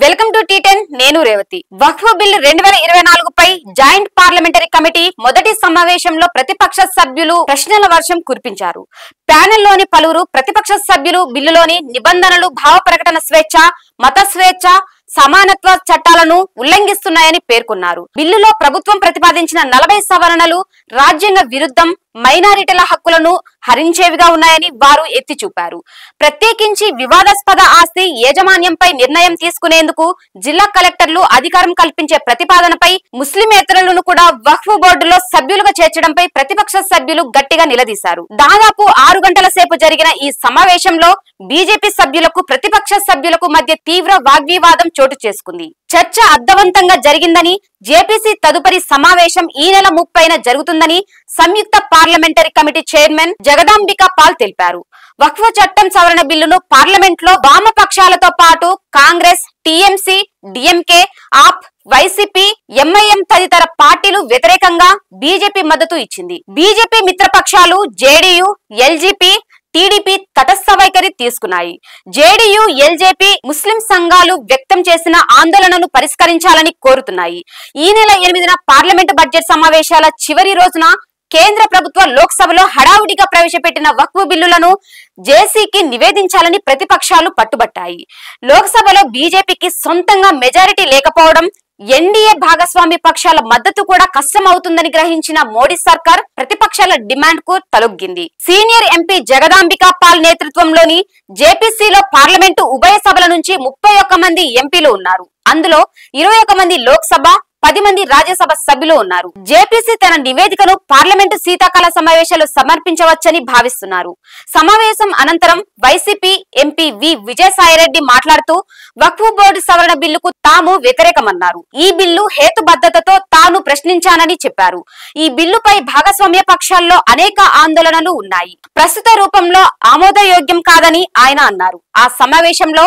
Welcome to టీ10 నేను రేవతి. వక్ఫ్ bill 2024 పై joint parliamentary committee మొదటి సమావేశంలో ప్రతిపక్ష సభ్యులు ప్రశ్నల వర్షం కురిపించారు. ప్యానెల్లోని పలువురు ప్రతిపక్ష సభ్యులు బిల్లులోని నిబంధనలు భావ ప్రకటన స్వేచ్ఛ, మత స్వేచ్ఛ, సమానత్వ చట్టాలను ఉల్లంఘిస్తున్నాయని పేర్కొన్నారు. బిల్లులో ప్రభుత్వం ప్రతిపాదించిన 40 సవరణలు రాజ్యాంగ విరుద్ధం, మైనారిటీల హక్కులను హరించేవిగా ఉన్నాయని వారు ఎత్తి చూపారు. ప్రత్యేకించి వివాదాస్పద ఆస్తి యాజమాన్యంపై నిర్ణయం తీసుకునేందుకు జిల్లా కలెక్టర్లు అధికారం కల్పించే ప్రతిపాదనపై ముస్లిమేతరులను కూడా వక్ఫ్ బోర్డులో సభ్యులుగా చేర్చడంపై ప్రతిపక్ష సభ్యులు గట్టిగా నిలదీశారు. దాదాపు 6 గంటల సేపు జరిగిన ఈ సమావేశంలో బీజేపీ సభ్యులకు, ప్రతిపక్ష సభ్యులకు మధ్య తీవ్ర వాగ్వివాదం చోటు చేసుకుంది. చర్చ అర్థవంతంగా జరిగిందని, జేపీసీ తదుపరి సమావేశం ఈ నెల 30న జరుగుతుందని సంయుక్త parliamentary committee chairman Jagdambika Pal తెలిపారు. వక్ఫ్ చట్టం సవరణ బిల్లును పార్లమెంట్ లో వామపక్షాలతో పాటు కాంగ్రెస్, టీఎంసీ, డిఎంకే, ఆప్, వైసీపీ, ఎంఐఎం తదితర పార్టీలు వ్యతిరేకంగా బీజేపీ మద్దతు ఇచ్చింది. బీజేపీ మిత్రపక్షాలు జేడీయూ, ఎల్జేపీ, టీడీపీ తటస్థ వైఖరి తీసుకున్నాయి. జేడీయూ, ఎల్జేపీ ముస్లిం సంఘాలు వ్యక్తం చేసిన ఆందోళనను పరిష్కరించాలని కోరుతున్నాయి. ఈ నెల 8న పార్లమెంటు బడ్జెట్ సమావేశాల చివరి రోజున కేంద్ర ప్రభుత్వ లోక్సభలో హడావుడిగా ప్రవేశపెట్టిన వక్ఫ్ బిల్లులను జేసీకి నివేదించాలని ప్రతిపక్షాలు పట్టుబట్టాయి. లోక్సభలో బీజేపీకి సొంతంగా మెజారిటీ లేకపోవడం, ఎన్డీఏ భాగస్వామి పక్షాల మద్దతు కూడా కష్టం అవుతుందని గ్రహించిన మోడీ సర్కార్ ప్రతిపక్షాల డిమాండ్ కు తలొగ్గింది. సీనియర్ ఎంపీ జగదాంబికా పాల్ నేతృత్వంలోని జేపీసీలో పార్లమెంటు ఉభయ సభల నుంచి 31 మంది ఎంపీలు ఉన్నారు. అందులో 21 మంది లోక్సభ, 10 మంది రాజ్యసభ సభ్యులు ఉన్నారు. జేపీసీ తన నివేదికను పార్లమెంటు శీతాకాల సమావేశాలు సమర్పించవచ్చని భావిస్తున్నారు. సమావేశం అనంతరం వైసీపీ ఎంపీ వి విజయసాయిరెడ్డి మాట్లాడుతూ వక్ఫ్ బోర్డు సవరణ బిల్లుకు తాము వ్యతిరేకమన్నారు. ఈ బిల్లు హేతుబద్ధతతో తాను ప్రశ్నించానని చెప్పారు. ఈ బిల్లుపై భాగస్వామ్య పక్షాల్లో అనేక ఆందోళనలు ఉన్నాయి. ప్రస్తుత రూపంలో ఆమోదయోగ్యం కాదని ఆయన అన్నారు. ఆ సమావేశంలో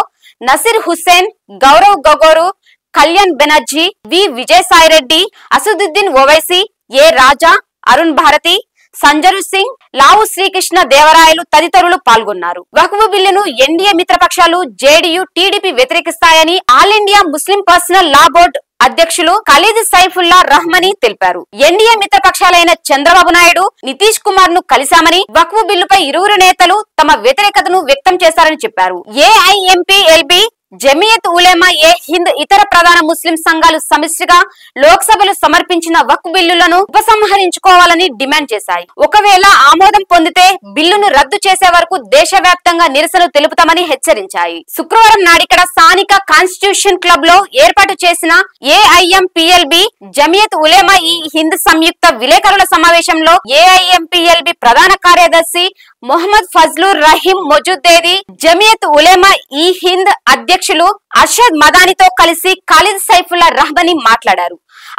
నసీర్ హుస్సేన్, గౌరవ్ గొగోరు, కళ్యాణ్ బెనర్జీ, వి విజయసాయిరెడ్డి, అసదుద్దీన్ ఓవైసీ, ఏ రాజా, అరుణ్ భారతి, సంజరు సింగ్, లావు శ్రీకృష్ణ దేవరాయలు తదితరులు పాల్గొన్నారు. వక్ఫ్ బిల్లును ఎన్డీఏ మిత్రపక్షాలు జేడీయూ, టీడీపీ వ్యతిరేకిస్తాయని all India Muslim personal law board అధ్యక్షులు ఖలీద్ సైఫుల్లా రహ్మనీ తెలిపారు. ఎన్డీఏ మిత్రపక్షాలైన చంద్రబాబు నాయుడు, నితీష్ కుమార్ ను కలిశామని, వక్ఫ్ బిల్లుపై ఇరువురు నేతలు తమ వ్యతిరేకతను వ్యక్తం చేశారని చెప్పారు. ఏఐఎంపీఎల్బీ, జమియత్ ఉలేమా ఏ హింద్ ఇతర ప్రధాన ముస్లిం సంఘాలు సమిష్టిగా లోక్సభలో సమర్పించిన వక్ఫ్ బిల్లులను ఉపసంహరించుకోవాలని డిమాండ్ చేశాయి. ఒకవేళ ఆమోదం పొందితే బిల్లును రద్దు చేసే వరకు దేశవ్యాప్తంగా నిరసన తెలుపుతామని హెచ్చరించాయి. శుక్రవారం నాడిక్కడ స్థానిక కాన్స్టిట్యూషన్ క్లబ్ లో ఏర్పాటు చేసిన ఏఐఎంపీఎల్బీ, జమియత్ ఉలేమా ఈ హింద్ సంయుక్త విలేకరుల సమావేశంలో ఏఐఎంపీఎల్బీ ప్రధాన కార్యదర్శి మొహమ్మద్ ఫజ్లుర్ రహీం మొజుద్దేది, జమియత్ ఉలేమా ఈ హింద్ అధ్యక్షులు అర్షద్ మదానితో కలిసి ఖలీద్ సైఫుల్లా రహ్మనీ మాట్లాడారు.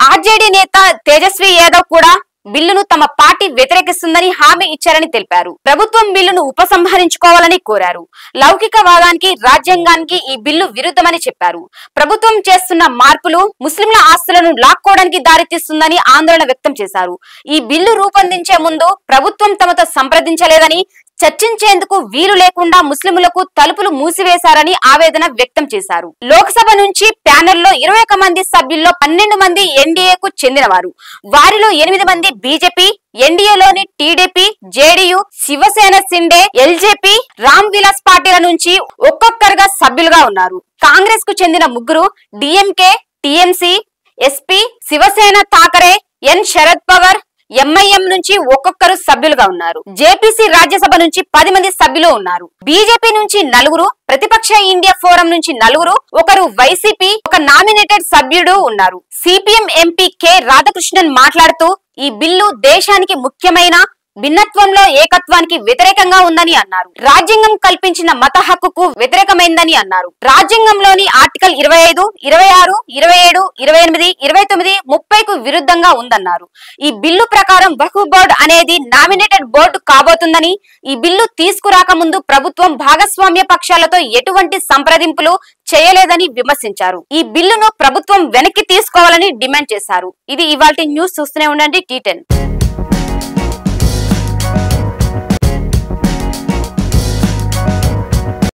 ఆర్జేడీ నేత తేజస్వి యాదవ్ కూడా బిల్లును తమ పార్టీ వ్యతిరేకిస్తుందని హామీ ఇచ్చారని తెలిపారు. ప్రభుత్వం బిల్లును ఉపసంహరించుకోవాలని కోరారు. లౌకికవాదానికి, రాజ్యాంగానికి ఈ బిల్లు విరుద్ధమని చెప్పారు. ప్రభుత్వం చేస్తున్న మార్పులు ముస్లింల ఆస్తులను లాక్కోవడానికి దారితీస్తుందని ఆందోళన వ్యక్తం చేశారు. ఈ బిల్లు రూపొందించే ముందు ప్రభుత్వం తమతో సంప్రదించలేదని, చర్చించేందుకు వీలు లేకుండా ముస్లింలకు తలుపులు మూసివేశారని ఆవేదన వ్యక్తం చేశారు. లోక్సభ నుంచి ప్యానెల్లో 21 మంది సభ్యుల్లో 12 మంది ఎన్డీఏకు చెందినవారు. వారిలో 8 మంది బీజేపీ, ఎన్డీఏలోని టీడీపీ, జేడీయూ, శివసేన, సిండే, ఎల్జేపీ, రామ్ విలాస్ పార్టీల నుంచి ఒక్కొక్కరుగా సభ్యులుగా ఉన్నారు. కాంగ్రెస్ కు చెందిన 3, డిఎంకే, టీఎంసీ, ఎస్పీ, శివసేన థాకరే, ఎన్ శరద్ పవార్, ఎంఐఎం నుంచి ఒక్కొక్కరు సభ్యులుగా ఉన్నారు. జేపీసీ రాజ్యసభ నుంచి 10 మంది సభ్యులు ఉన్నారు. బీజేపీ నుంచి 4, ప్రతిపక్ష ఇండియా ఫోరం నుంచి 4, ఒకరు వైసీపీ, ఒక నామినేటెడ్ సభ్యుడు ఉన్నారు. సిపిఎం ఎంపీ కె రాధాకృష్ణన్ మాట్లాడుతూ ఈ బిల్లు దేశానికి ముఖ్యమైన భిన్నత్వంలో ఏకత్వానికి వ్యతిరేకంగా ఉందని అన్నారు. రాజ్యాంగం కల్పించిన మత హక్కుకు వ్యతిరేకమైందని అన్నారు. రాజ్యాంగంలోని ఆర్టికల్ 25, 26, 27, 28, 29, 30కు విరుద్ధంగా ఉందన్నారు. ఈ బిల్లు ప్రకారం వక్ఫ్ బోర్డు అనేది నామినేటెడ్ బోర్డు కాబోతుందని, ఈ బిల్లు తీసుకురాక ముందు ప్రభుత్వం భాగస్వామ్య పక్షాలతో ఎటువంటి సంప్రదింపులు చేయలేదని విమర్శించారు. ఈ బిల్లును ప్రభుత్వం వెనక్కి తీసుకోవాలని డిమాండ్ చేశారు. ఇది ఇవాల్టి న్యూస్. చూస్తూనే ఉండండి టీ10.